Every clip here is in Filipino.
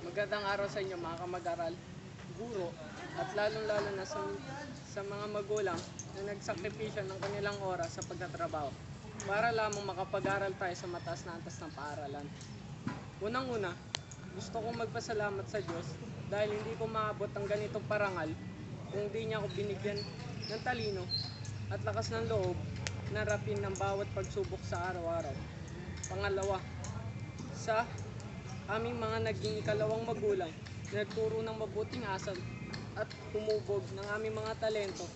Magandang araw sa inyo mga kamag-aral, guro, at lalong-lalo na sa mga magulang na nagsakripisyo ng kanilang oras sa pagtatrabaho para lamang makapag-aral tayo sa mataas na antas ng paaralan. Unang-una, gusto kong magpasalamat sa Diyos dahil hindi ko maabot ang ganitong parangal kung di niya ako binigyan ng talino at lakas ng loob na harapin ng bawat pagsubok sa araw-araw. Pangalawa, sa aming mga naging ikalawang magulang na nagturo ng mabuting asal at humubog ng aming mga talento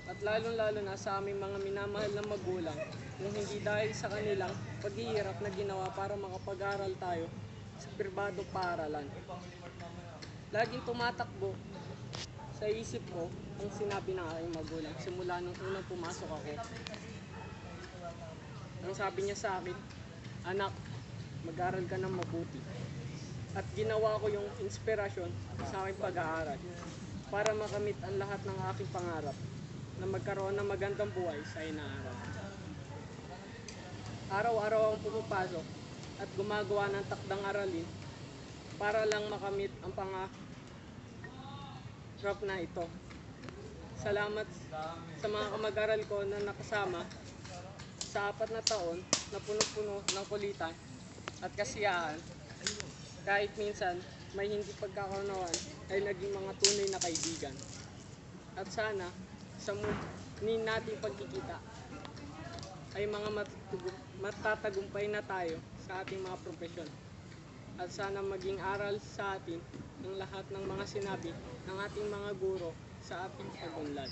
at lalong-lalo na sa aming mga minamahal na magulang kung hindi dahil sa kanilang paghihirap na ginawa para makapag-aral tayo sa pribadong paaralan. Laging tumatakbo sa isip ko ang sinabi ng aking magulang simula nung unang pumasok ako. Ang sabi niya sa akin, "Anak, mag-aral ka ng mabuti." At ginawa ko yung inspirasyon sa aking pag-aaral para makamit ang lahat ng aking pangarap na magkaroon ng magandang buhay sa hinaharap. Araw-araw akong pumapasok at gumagawa ng takdang aralin para lang makamit ang pangarap na ito. Salamat sa mga kamag-aral ko na nakasama sa 4 na taon na puno-puno ng kulitan at kasiyahan. Kahit minsan may hindi pagkakaunawaan ay naging mga tunay na kaibigan. At sana sa muli nating pagkikita ay mga matatagumpay na tayo sa ating mga propesyon. At sana maging aral sa atin ng lahat ng mga sinabi ng ating mga guro sa ating pag-unlad.